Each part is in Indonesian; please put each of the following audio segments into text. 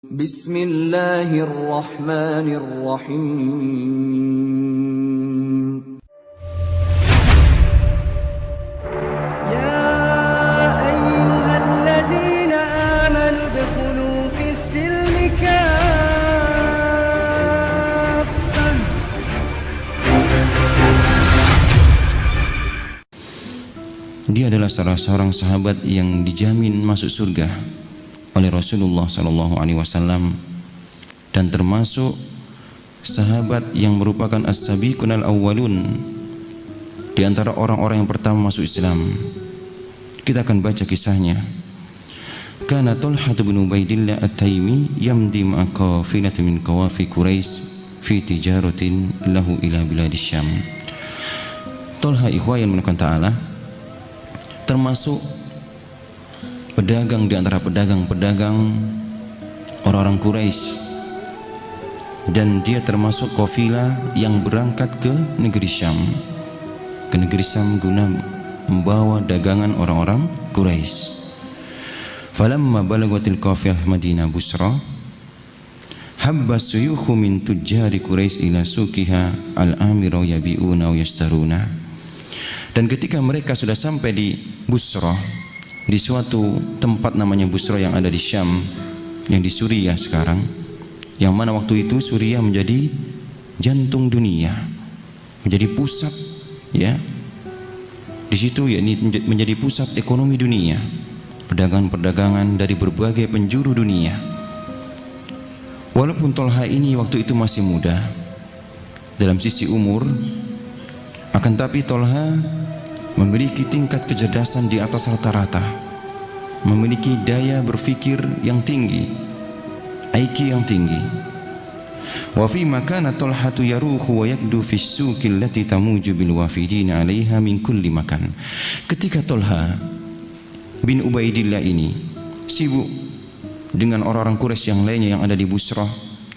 Bismillahirrahmanirrahim. يا أيها الذين آمنوا ادخلوا في السلم كافة. Dia adalah salah seorang sahabat yang dijamin masuk surga oleh Rasulullah SAW dan termasuk sahabat yang merupakan as-sabiqun al-awwalun di antara orang-orang yang pertama masuk Islam. Kita akan baca kisahnya. Kana Talha bin Ubaidillah at-Taimi yamdi ma'a qafilatin min qawafi Quraisy fi tijaratin lahu ila biladis Syam. Talha ikhwan menekan ta'ala termasuk pedagang di antara pedagang-pedagang orang-orang Quraisy, dan dia termasuk kafilah yang berangkat ke negeri Syam, guna membawa dagangan orang-orang Quraisy. Falamma balagatil qafilah Madinah Busra habba suyukhu min tujjari Quraisy ila suqiha al-amira yabi'una wa yashtaruna. Dan ketika mereka sudah sampai di Busra, di suatu tempat namanya Busra yang ada di Syam, yang di Suriah sekarang, yang mana waktu itu Suriah menjadi jantung dunia, menjadi pusat, ya, di situ ya ini menjadi pusat ekonomi dunia, perdagangan dari berbagai penjuru dunia. Walaupun Talha ini waktu itu masih muda dalam sisi umur, akan tapi Talha memiliki tingkat kecerdasan di atas rata-rata, memiliki daya berfikir yang tinggi, IQ yang tinggi. Wa fi makana Talha yaruhu wa yakdu fi suqi allati tamuju bil wafidina 'alaiha min kulli makan. Ketika Talha bin Ubaidillah ini sibuk dengan orang-orang Quraisy yang lainnya yang ada di Busra,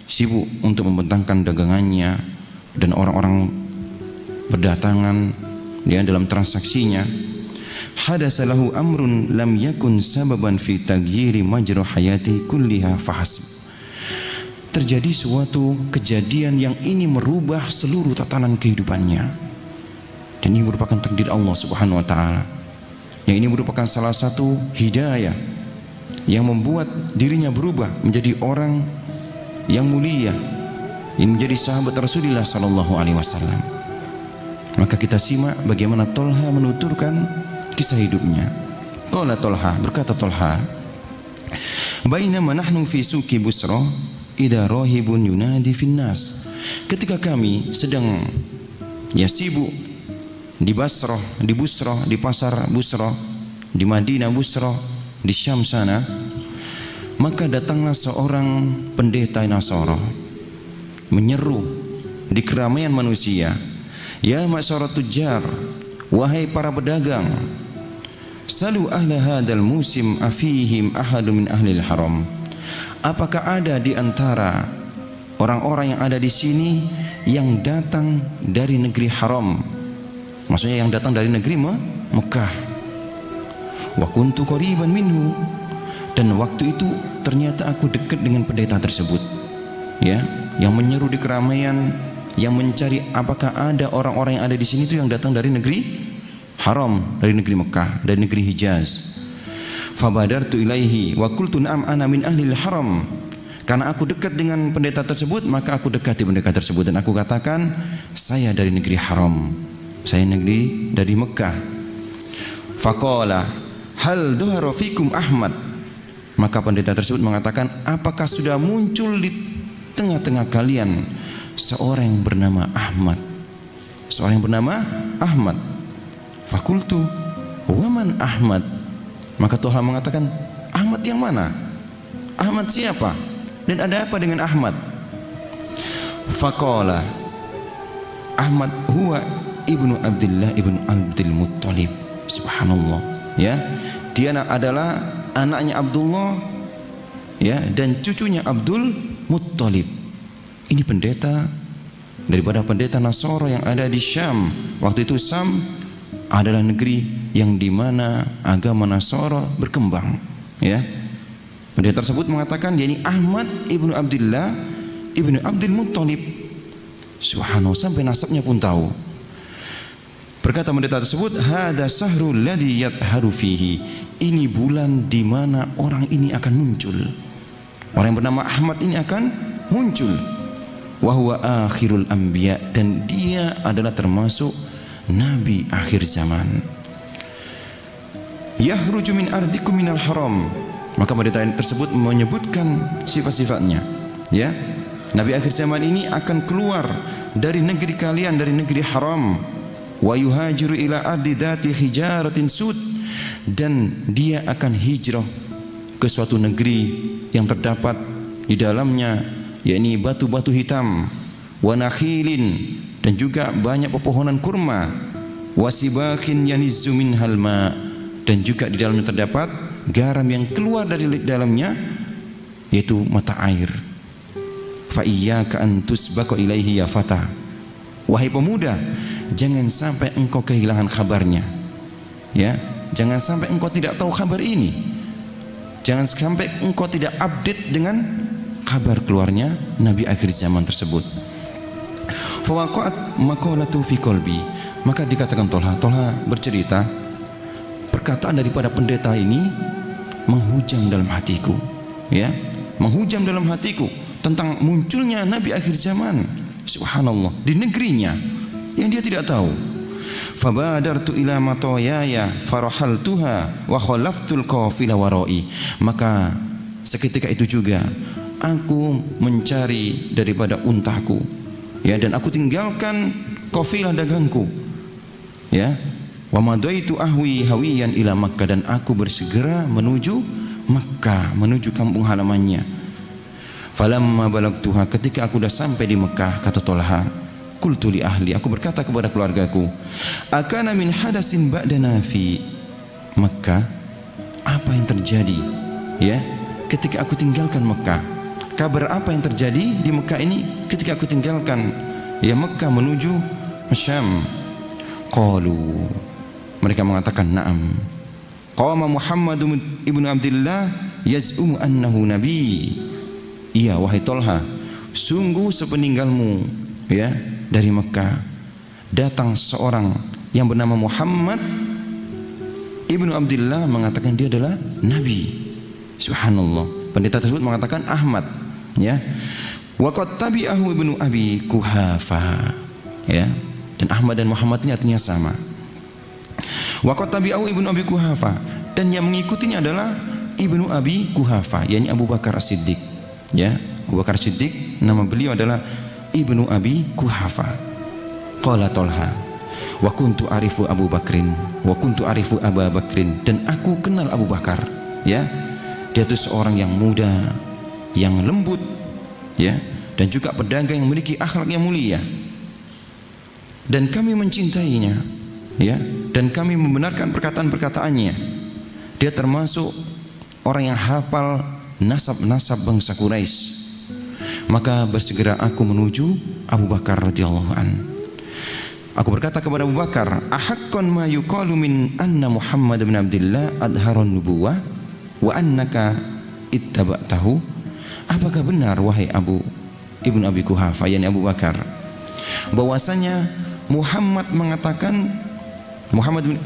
sibuk untuk membentangkan dagangannya dan orang-orang berdatangan dia dalam transaksinya, hadasa lahu amrun lam yakun sababan fi taghyiri majra hayati kulliha fahasb. Terjadi suatu kejadian yang ini merubah seluruh tatanan kehidupannya, dan ini merupakan takdir Allah Subhanahu wa taala. Yang ini merupakan salah satu hidayah yang membuat dirinya berubah menjadi orang yang mulia, yang menjadi sahabat Rasulullah sallallahu alaihi wasallam. Maka kita simak bagaimana Talha menuturkan kisah hidupnya. Qala Talha, berkata Talha, bainama nahnu fi suqi Busra idza rahibun yunadi fin nas. Ketika kami sedang sibuk di Busra, di pasar Busra, di Madinah Busra, di Syam sana, maka datanglah seorang pendeta Nasara menyeru di keramaian manusia, ya ma'syarat tujjar, wahai para pedagang, salu ahla hadal musim afihim ahadu min ahlil haram. Apakah ada di antara orang-orang yang ada di sini yang datang dari negeri haram? Maksudnya yang datang dari negeri Mekah. Wa kuntu qariban minhu, dan waktu itu ternyata aku dekat dengan pendeta tersebut, ya, yang menyeru di keramaian, yang mencari apakah ada orang-orang yang ada di sini itu yang datang dari negeri haram, dari negeri Mekah, dari negeri Hijaz. Fabadartu ilaihi wa qultu na'am ana min ahlil haram. Karena aku dekat dengan pendeta tersebut, maka aku dekati pendeta tersebut dan aku katakan, saya dari negeri haram, saya negeri dari Mekah. Faqala hal dhuhara fikum Ahmad. Maka pendeta tersebut mengatakan, apakah sudah muncul di tengah-tengah kalian seorang yang bernama Ahmad, seorang yang bernama Ahmad. Fakultu waman Ahmad. Maka Talha mengatakan, Ahmad yang mana? Ahmad siapa? Dan ada apa dengan Ahmad? Faqala Ahmad huwa ibnu Abdullah ibnu Abdul Muttalib. Subhanallah, ya, dia adalah anaknya Abdullah, ya, dan cucunya Abdul Muttalib. Ini pendeta daripada pendeta Nasara yang ada di Syam. Waktu itu Syam adalah negeri yang dimana agama Nasara berkembang, ya. Pendeta tersebut mengatakan yakni Ahmad ibnu Abdullah ibnu Abdul Muttalib. Subhanallah, sampai nasabnya pun tahu. Berkata pendeta tersebut, hada sahrul ladzi yadharu fihi. Ini bulan di mana orang ini akan muncul. Orang yang bernama Ahmad ini akan muncul. Wa huwa akhirul anbiya, dan dia adalah termasuk nabi akhir zaman. Yahruju min ardikum minal haram. Maka pendeta tersebut menyebutkan sifat-sifatnya, ya. Nabi akhir zaman ini akan keluar dari negeri kalian, dari negeri haram. Wa yuhajiru ila ardi dzati hijaratin sud, dan dia akan hijrah ke suatu negeri yang terdapat di dalamnya yakni batu-batu hitam, wa nakhilin, dan juga banyak pepohonan kurma, wa sibakin yanizzu minhal ma, dan juga di dalamnya terdapat garam yang keluar dari dalamnya, yaitu mata air. Fa iyyaka an tusbaqa ilaihi ya fata. Wahai pemuda, jangan sampai engkau kehilangan kabarnya. Ya, jangan sampai engkau tidak tahu kabar ini. Jangan sampai engkau tidak update dengan kabar keluarnya nabi akhir zaman tersebut. Fa waqa'at maqalatu fi qalbi. Maka dikatakan Tolha bercerita, perkataan daripada pendeta ini menghujam dalam hatiku, ya, menghujam dalam hatiku tentang munculnya nabi akhir zaman. Subhanallah, di negerinya yang dia tidak tahu. Fabadartu ila matayaya farahaltuha wa khalaftul qafila warai. Maka seketika itu juga aku mencari daripada untaku, ya, dan aku tinggalkan kafilah dagangku, ya. Wa madaitu ahwi hawiyan ila Makkah, dan aku bersegera menuju Makkah, menuju kampung halamannya. Falamma balagtuha, ketika aku sudah sampai di Mekah, kata Tolha, qultu li ahli, aku berkata kepada keluargaku, akana min hadasin ba'dana fi Makkah, apa yang terjadi, ya, ketika aku tinggalkan Mekah? Kabar apa yang terjadi di Mekah ini ketika aku tinggalkan, ya, Mekah menuju Syam? Qalu, mereka mengatakan, na'am. Qama Muhammad ibnu Abdullah yaz'umu annahu nabi. Iya, wahai Tolha, sungguh sepeninggalmu, ya, dari Mekah datang seorang yang bernama Muhammad ibnu Abdullah mengatakan dia adalah nabi. Subhanallah. Pendeta tersebut mengatakan Ahmad, ya. Wa qad tabi'ahu ibnu Abi Kuhafa, ya. Dan Ahmad dan Muhammad ini artinya sama. Wa qad tabi'ahu ibnu Abi Kuhafa, dan yang mengikutinya adalah ibnu Abi Kuhafa, yakni Abu Bakar As-Siddiq, ya. Abu Bakar As-Siddiq nama beliau adalah ibnu Abi Kuhafa. Qala Tolha, wa kuntu arifu Abu Bakrin wa kuntu arifu Abu Bakrin, dan aku kenal Abu Bakar, ya. Dia itu seorang yang muda, yang lembut, ya, dan juga pedagang yang memiliki akhlak yang mulia. Dan kami mencintainya, ya, dan kami membenarkan perkataan-perkataannya. Dia termasuk orang yang hafal nasab-nasab bangsa Quraisy. Maka bersegera aku menuju Abu Bakar radhiyallahu an. Aku berkata kepada Abu Bakar, ahaqqan ma yuqalu min anna Muhammad bin Abdullah adharon nubuwah wa annaka ittaba'tahu? Apakah benar wahai Abu ibnu Abi Kuhafa, yakni Abu Bakar, bahwasanya Muhammad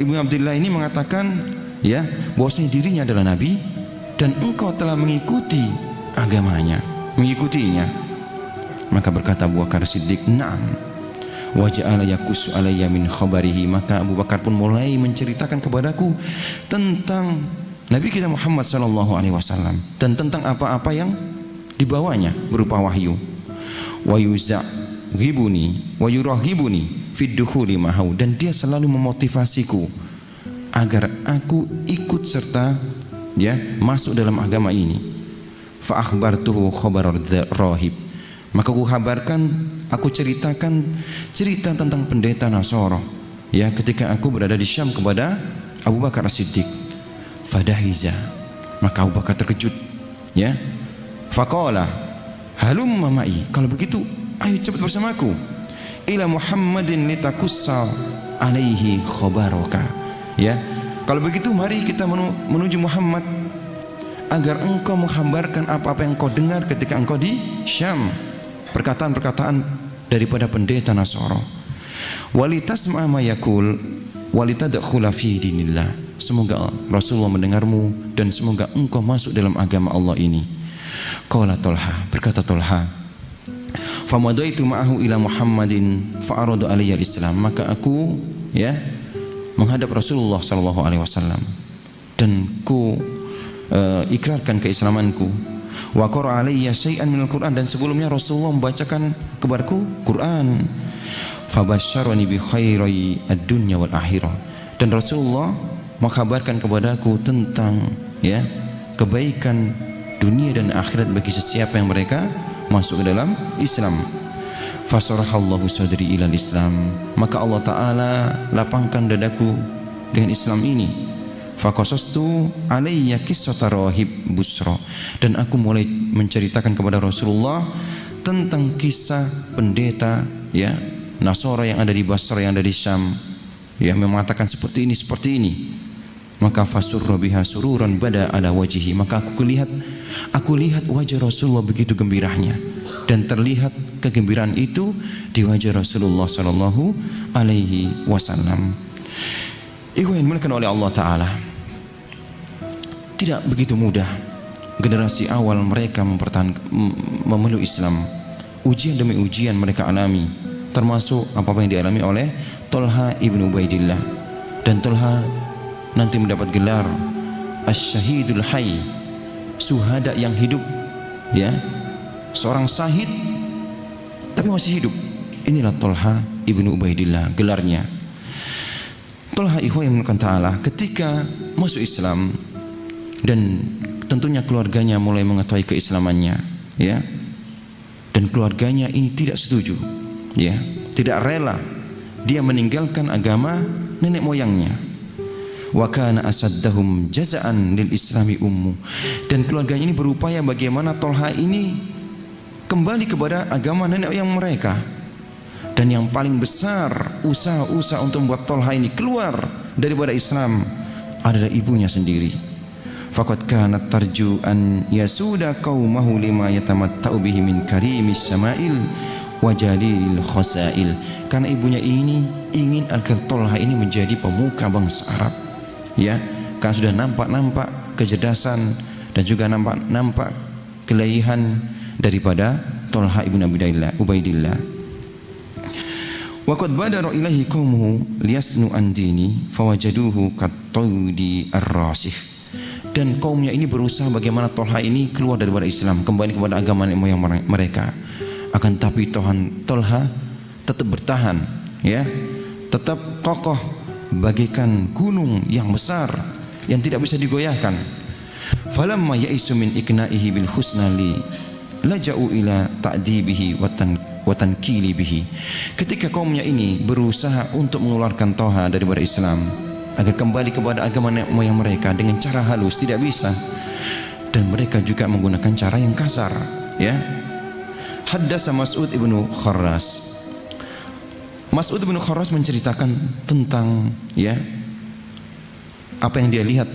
ibnu Abdullah ini mengatakan, ya, bahwasanya dirinya adalah nabi dan engkau telah mengikuti agamanya, mengikutinya? Maka berkata Abu Bakar Siddiq, na'am. Wa ja'ala yakussu alayya min khabarihi. Maka Abu Bakar pun mulai menceritakan kepadaku tentang Nabi kita Muhammad sallallahu alaihi wasallam dan tentang apa-apa yang dibawanya berupa wahyu. Wa yuzaghibuni wa yuraghibuni fid dukhuli ma'ahu, dan dia selalu memotivasiku agar aku ikut serta, ya, masuk dalam agama ini. Fa akhbartuhu khabar rahib. Maka aku ceritakan cerita tentang pendeta Nasara, ya, ketika aku berada di Syam kepada Abu Bakar As-Siddiq. Fadahiza, maka Abu Bakar terkejut, ya. Faqala halumma ma'i, kalau begitu ayo cepat bersamaku. Ila Muhammadin litakussa alaihi khabaraka, ya. Kalau begitu mari kita menuju Muhammad agar engkau menghambarkan apa-apa yang kau dengar ketika engkau di Syam, perkataan-perkataan daripada pendeta Nasara. Walitasma ma yaqul walitadkhula fi dinillah. Semoga Rasulullah mendengarmu dan semoga engkau masuk dalam agama Allah ini. Qala Talha, berkata Talha, famadaitu ma'ahu ila Muhammadin fa'aradu alayya al-Islam. Maka aku menghadap Rasulullah sallallahu alaihi wasallam dan ku ikrarkan keislamanku. Wa qara alayya syai'an minal Qur'an, dan sebelumnya Rasulullah membacakan kepadaku Quran. Fabasyarani bi khairi ad-dunya wal akhirah, dan Rasulullah mengkabarkan kepadaku tentang kebaikan dunia dan akhirat bagi sesiapa yang mereka masuk ke dalam Islam. Fasarahallahu sadri ilal Islam, maka Allah Ta'ala lapangkan dadaku dengan Islam ini. Faqasastu alayya qissata rahib Busra, dan aku mulai menceritakan kepada Rasulullah tentang kisah pendeta Nasara yang ada di Basra, yang ada di Syam, yang mengatakan seperti ini. Maka fasurra biha sururan bada ala wajhi, maka aku lihat wajah Rasulullah begitu gembiranya, dan terlihat kegembiraan itu di wajah Rasulullah sallallahu alaihi wasallam. Ikhwan yang dimuliakan oleh Allah Ta'ala, tidak begitu mudah generasi awal mereka memeluk Islam. Ujian demi ujian mereka alami, termasuk apa yang dialami oleh Talha ibnu Ubaidillah. Dan Talha nanti mendapat gelar Asy-Syahidul Hayy, suhada yang hidup, seorang syahid tapi masih hidup. Inilah Talha ibnu Ubaidillah gelarnya. Talha ikhwan yang dimuliakan Ta'ala ketika masuk Islam, dan tentunya keluarganya mulai mengetahui keislamannya, dan keluarganya ini tidak setuju, tidak rela dia meninggalkan agama nenek moyangnya. Wa kana asaddahum jazaan lil islami ummu, dan keluarganya ini berupaya bagaimana Talha ini kembali kepada agama nenek moyang mereka. Dan yang paling besar usaha-usaha untuk membuat Talha ini keluar daripada Islam adalah ibunya sendiri. Faqad kanat tarju an yasuda qaumahu lima yatamatta'u bihi min karimis syama'il wa jalilil khasail. Karena ibunya ini ingin agar Talha ini menjadi pemuka bangsa Arab, karena sudah nampak kecerdasan dan juga nampak kelayahan daripada Talha ibn Ubaidillah. Wa qad badara ilaihi qaumuhu liyasnu an dini fawajaduhu kat-tawdi ar-rasih. Dan kaumnya ini berusaha bagaimana Talha ini keluar daripada Islam, kembali kepada agama nenek moyang mereka. Akan tapi Talha tetap bertahan, tetap kokoh bagaikan gunung yang besar yang tidak bisa digoyahkan. Falamma ya'isu min ikna'ihi bil husna li laja'u ila ta'dibihi wa tankili bihi. Ketika kaumnya ini berusaha untuk mengeluarkan Talha daripada Islam agar kembali kepada agama nenek moyang mereka dengan cara halus, tidak bisa, dan mereka juga menggunakan cara yang kasar. Haddasa Mas'ud ibnu Kharras. Mas'ud ibnu Kharras menceritakan tentang apa yang dia lihat,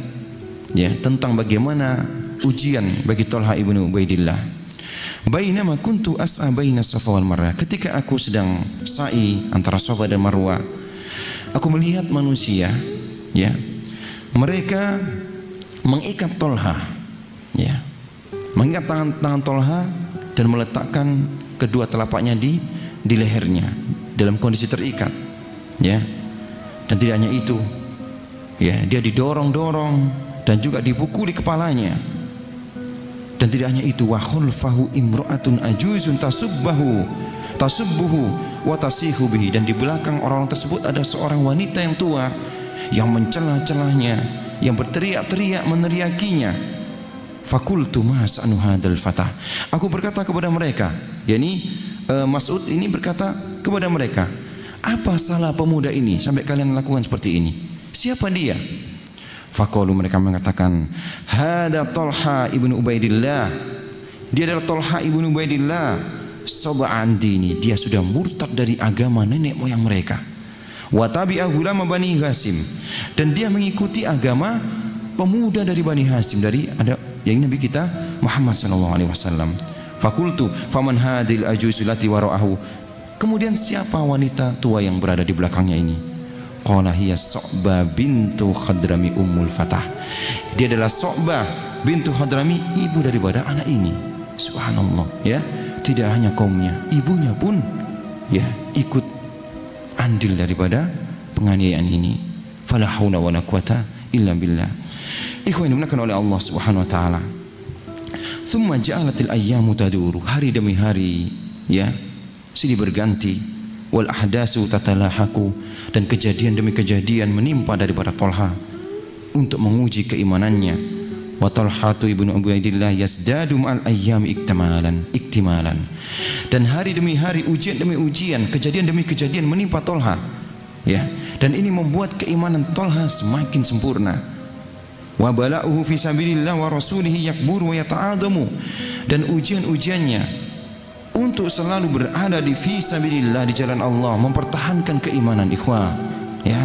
tentang bagaimana ujian bagi Talha ibnu Ubaidillah. Bainama kuntu as'a baina Safa wal Marwah, ketika aku sedang sa'i antara Safa dan Marwah, aku melihat manusia, mereka mengikat Talha, mengikat tangan Talha dan meletakkan kedua telapaknya di lehernya dalam kondisi terikat, dan tidak hanya itu, dia didorong-dorong dan juga dipukuli kepalanya. Dan tidak hanya itu, wa khulfahu imra'atun ajuzun tasubbuhu wa tasihu bihi, dan di belakang orang tersebut ada seorang wanita yang tua yang mencela-celahnya, yang berteriak-teriak meneriakinya. Fakultu ma sa'nu hadzal fatah. Aku berkata kepada mereka, Mas'ud ini berkata kepada mereka, apa salah pemuda ini sampai kalian lakukan seperti ini? Siapa dia? Faqalu, mereka mengatakan, hada Talha ibnu Ubaidillah. Dia adalah Talha ibnu Ubaidillah. Sab'an dini, dia sudah murtad dari agama nenek moyang mereka. Wa tabi'a gulama Bani Ghasim, dan dia mengikuti agama pemuda dari Bani Hasim, dari ada yang Nabi kita Muhammad sallallahu alaihi wasallam. Fakultu faman hadil ajuzulati wara'ahu. Kemudian siapa wanita tua yang berada di belakangnya ini? Qala hiya Su'bah bintu Khadrami Ummul Fatah. Dia adalah Su'bah bintu Khadrami, ibu daripada anak ini. Subhanallah, ya. Tidak hanya kaumnya, ibunya pun ya ikut andil daripada penganiayaan ini. Fala haula wala quwata illa billah. Ikhwan dimulakan oleh Allah Subhanahu wa taala. Tsumma ja'alatil ayyamu taduru, hari demi hari ya silih berganti, wal ahdasu tatalahaku, dan kejadian demi kejadian menimpa daripada Tolha untuk menguji keimanannya. Wa Talhatu ibnu Ubaidillah yazdadu ma'al ayyami iktimalan. Dan hari demi hari, ujian demi ujian, kejadian demi kejadian menimpa Tolha ya, dan ini membuat keimanan Tolha semakin sempurna. Wa bala'uhu fi sabilillah wa rasulihi yakburu wa yata'adamu, dan ujian-ujiannya untuk selalu berada di fi sabilillah, di jalan Allah, mempertahankan keimanan ikhwah ya,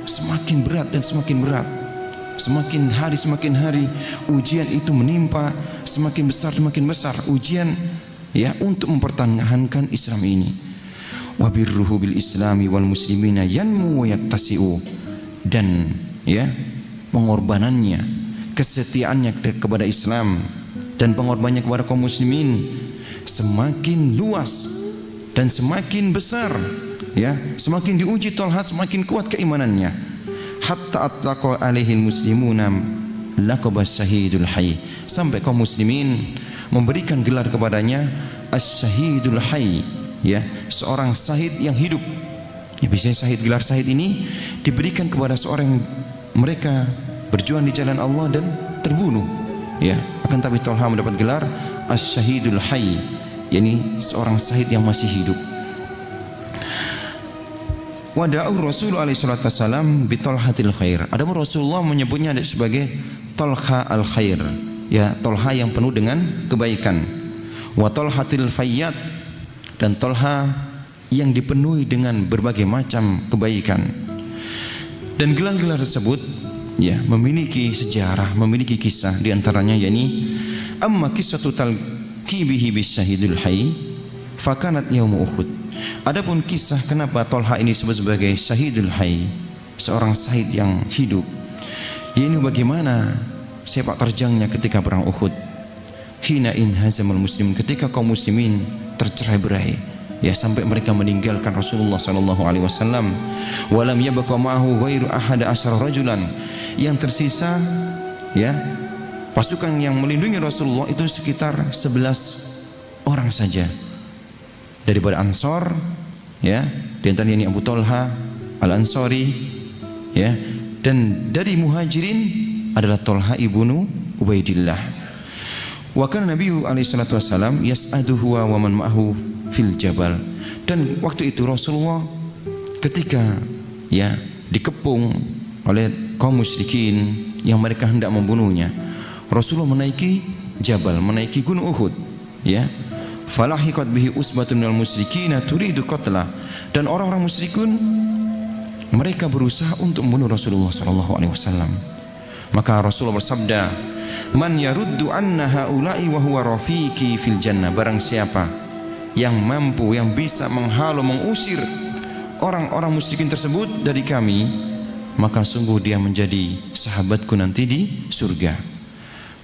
semakin berat dan semakin berat. Semakin hari ujian itu menimpa, semakin besar ujian ya untuk mempertahankan Islam ini. Wa birruhu bil islami wal muslimina yanmu wa yattasi'u, dan ya pengorbanannya, kesetiaannya kepada Islam dan pengorbanannya kepada kaum muslimin semakin luas dan semakin besar ya, semakin diuji Tolha, semakin kuat keimanannya. Hatta atlaqa alaihil muslimuna laqabas syahidul hayy, sampai kaum muslimin memberikan gelar kepadanya as-syahidul hayy ya, seorang syahid yang hidup ya. Biasanya syahid, gelar syahid ini diberikan kepada seorang yang mereka berjuang di jalan Allah dan terbunuh ya, akan tapi Tolha mendapat gelar as-syahidul hayy, yakni seorang syahid yang masih hidup. Wada'u Rasul alaihi salatu wasallam bi Talhatil khair. Adapun Rasulullah menyebutnya sebagai Talha al khair ya, Talha yang penuh dengan kebaikan. Wa Talhatil fayyad, dan Talha yang dipenuhi dengan berbagai macam kebaikan. Dan gelar-gelar tersebut ya memiliki sejarah, memiliki kisah, di antaranya yakni amma qissatu talqibihi bisyahidul hayy fakanat yaum Uhud. Adapun kisah kenapa Tolha ini disebut sebagai syahidul hayy, seorang syahid yang hidup, ini bagaimana sepak terjangnya ketika perang Uhud. Hina in hazamal muslim, ketika kaum muslimin tercerai-berai ya, sampai mereka meninggalkan Rasulullah sallallahu alaihi wasallam. Walam yabqa ma'ahu ghairu ahada asyara rajulan, yang tersisa ya pasukan yang melindungi Rasulullah itu sekitar 11 orang saja daripada Ansor ya, di antaranya ini Abu Talha Al-Ansari ya, dan dari Muhajirin adalah Talha ibnu Ubaidillah. Wa kana Nabi alaihi salatu wasallam yas'aduhu wa man ma'ahu fil jabal, dan waktu itu Rasulullah ketika ya dikepung oleh kaum musyrikin yang mereka hendak membunuhnya, Rasulullah menaiki jabal, menaiki gunung Uhud ya. Falahiqat bihi usbatun minal musyrikina turidu qatla, dan orang-orang musyrikun mereka berusaha untuk membunuh Rasulullah sallallahu alaihi wasallam. Maka Rasulullah bersabda, man yaruddu anna haula'i wa huwa rafiqi fil jannah, barang siapa yang mampu, yang bisa menghalau, mengusir orang-orang musyrikin tersebut dari kami, maka sungguh dia menjadi sahabatku nanti di surga.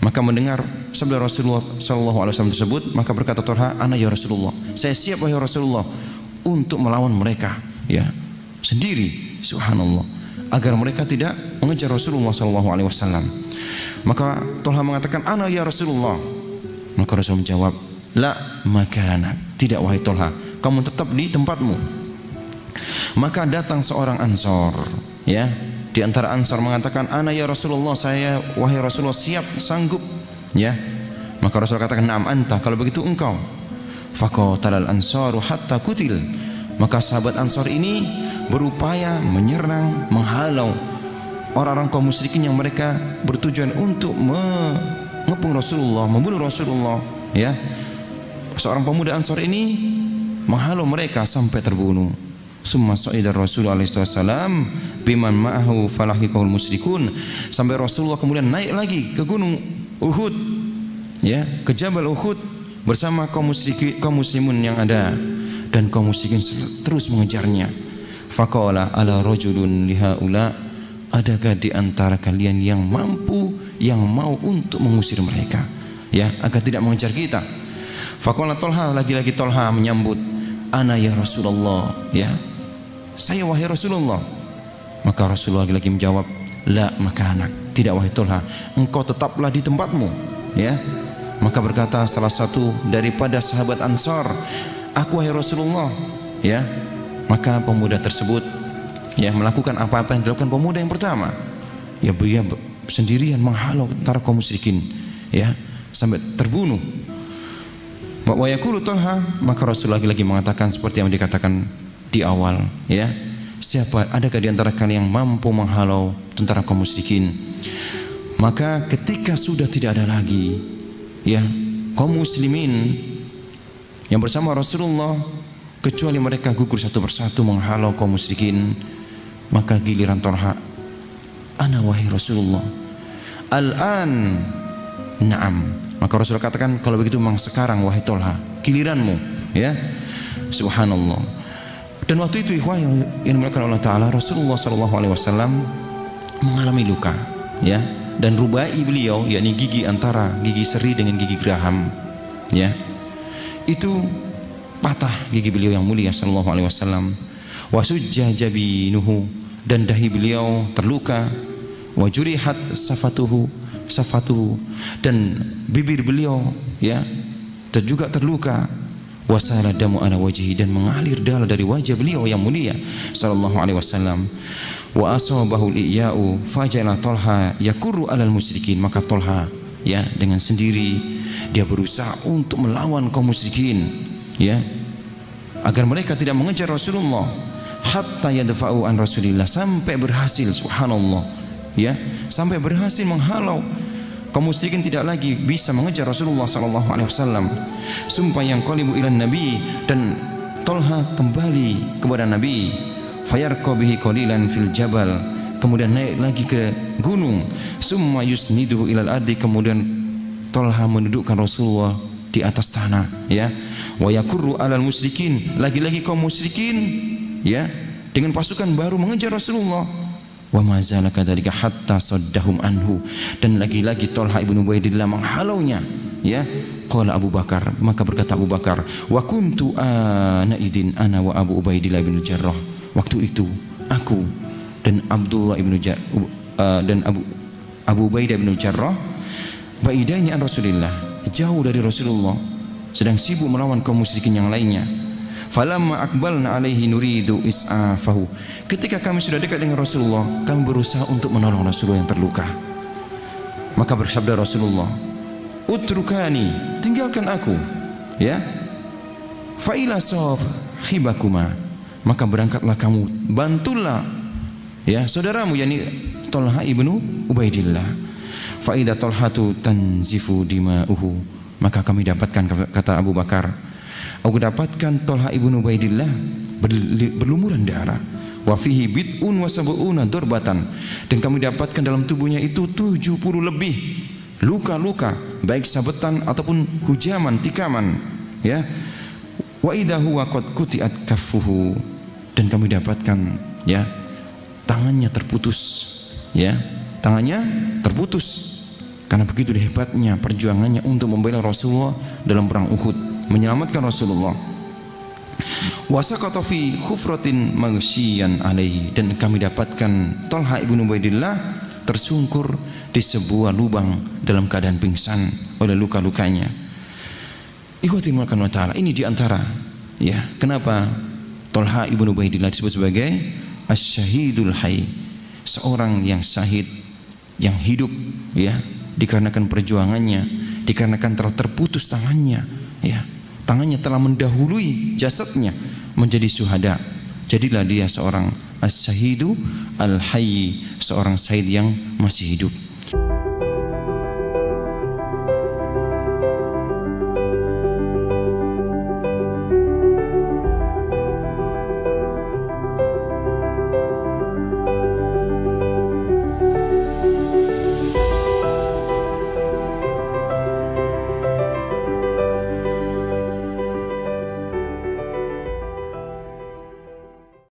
Maka mendengar sabda Rasulullah sallallahu alaihi wasallam tersebut, maka berkata Talha, ana ya Rasulullah, saya siap wahai Rasulullah untuk melawan mereka ya sendiri, subhanallah, agar mereka tidak mengejar Rasulullah sallallahu alaihi wasallam. Maka Talha mengatakan, ana ya Rasulullah. Maka Rasul menjawab, la makana, tidak wahai Talha, kamu tetap di tempatmu. Maka datang seorang Ansor ya, di antara Ansar mengatakan, ana ya Rasulullah, saya wahai Rasulullah siap, sanggup ya. Maka Rasul katakan, na'am anta, kalau begitu engkau. Faqatalal ansaru hatta kutil, maka sahabat Ansar ini berupaya menyerang, menghalau orang-orang kaum musyrikin yang mereka bertujuan untuk mengepung Rasulullah, membunuh Rasulullah ya. Seorang pemuda Ansar ini menghalau mereka sampai terbunuh. Summa sa'ida Rasul alaihi wasallam biman ma'ahu falahiqul musyrikun. Sampai Rasulullah kemudian naik lagi ke gunung Uhud, ya, ke Jabal Uhud bersama kaum muslimun yang ada, dan kaum musyrikin terus mengejarnya. Faqala ala rajulun lihaula, adakah di antara kalian yang mampu, yang mau untuk mengusir mereka, ya, agar tidak mengejar kita. Faqala Tolha, lagi-lagi Tolha menyambut, ana ya Rasulullah, ya, saya wahai Rasulullah. Maka Rasulullah lagi-lagi menjawab, la makanak, tidak wahai Tolha, engkau tetaplah di tempatmu, ya. Maka berkata salah satu daripada sahabat Ansar, aku wahai Rasulullah, ya. Maka pemuda tersebut, ya, melakukan apa-apa yang dilakukan pemuda yang pertama, ya, dia sendirian menghalau antara kaum musyrikin, ya, sampai terbunuh. Wa yaqulu Tolha, maka Rasulullah lagi mengatakan seperti yang dikatakan di awal, ya, siapa, adakah di antara kalian yang mampu menghalau tentara kaum musyrikin? Maka ketika sudah tidak ada lagi, ya, kaum muslimin yang bersama Rasulullah, kecuali mereka gugur satu persatu menghalau kaum musyrikin, maka giliran Tolha, ana wahai Rasulullah, al-an na'am. Maka Rasulullah katakan, kalau begitu memang sekarang wahai Tolha, giliranmu, ya. Subhanallah. Dan waktu itu ikhwah yang dimuliakan Allah Ta'ala, Rasulullah SAW mengalami luka, ya, dan rubai beliau, yakni gigi antara gigi seri dengan gigi geraham, ya, itu patah gigi beliau yang mulia sallallahu alaihi wasallam. Wa sujja jabinuhu, dan dahi beliau terluka. Wa jurihat safatuhu, dan bibir beliau, ya, juga terluka. Wa sala damu ala wajhi, dan mengalir darah dari wajah beliau yang mulia sallallahu alaihi wasallam. Wa asabahu al-iya'u fajala Tolha yakuru alal musyrikin. Maka Tolha, ya, dengan sendiri dia berusaha untuk melawan kaum musyrikin, ya, agar mereka tidak mengejar Rasulullah, hatta yadfa'u an Rasulillah, sampai berhasil, subhanallah, ya, sampai berhasil menghalau kaum musyrikin tidak lagi bisa mengejar Rasulullah sallallahu alaihi wasallam. Sumpah yang qalibu ilan nabi, dan Tolha kembali kepada Nabi. Fayarqa bihi qalilan fil jabal, kemudian naik lagi ke gunung. Summa yusniduhu ilal ardi, kemudian Tolha mendudukkan Rasulullah di atas tanah, ya. Wa yakurru alal musyrikin, lagi-lagi kaum musyrikin, ya, dengan pasukan baru mengejar Rasulullah. Wa ma zala kadzalika hatta saddahum anhu, dan lagi-lagi Tolha ibnu Ubaidillah menghalaunya, ya. Qala Abu Bakar, maka berkata Abu Bakar, wa kuntu ana idin ana wa Abu Ubaidillah bin Jarrah, waktu itu aku dan Abdullah ibnu dan Abu Ubaidah bin Jarrah baidaini an Rasulillah, jauh dari Rasulullah, sedang sibuk melawan kaum musyrikin yang lainnya. Falamma aqbalna alaihi nuridu is'afahu, ketika kami sudah dekat dengan Rasulullah, kami berusaha untuk menolong Rasulullah yang terluka. Maka bersabda Rasulullah, utrukani, tinggalkan aku, ya. Fa ila sahibakuma, maka berangkatlah kamu, bantulah, ya, saudaramu, yakni Tolha ibnu Ubaidillah. Fa idza Tolhatu tanzifu dima'uhu, maka kami dapatkan, kata Abu Bakar, aku dapatkan Tolha ibnu Ubaidillah berlumuran darah. Wa fihi bid'un wa sab'una durbatan, dan kami dapatkan dalam tubuhnya itu 70 lebih luka-luka, baik sabetan ataupun hujaman, tikaman, ya. Wa idza huwa qad quti'at kaffuhu, dan kami dapatkan, ya, tangannya terputus, ya, tangannya terputus, karena begitu hebatnya perjuangannya untuk membela Rasulullah dalam perang Uhud, menyelamatkan Rasulullah. Wa saqata fi khufratin maghsyiyan alaihi, dan kami dapatkan Tolha ibnu Ubaidillah tersungkur di sebuah lubang dalam keadaan pingsan oleh luka-lukanya. Ikhwatin wa ta'ala, ini diantara, ya, kenapa Tolha ibnu Ubaidillah disebut sebagai as-syahidul hayy, seorang yang syahid, yang hidup, ya, dikarenakan perjuangannya, dikarenakan telah terputus tangannya, ya, tangannya telah mendahului jasadnya menjadi syuhada. Jadilah dia seorang as-syahidu al-hayy, seorang syahid yang masih hidup.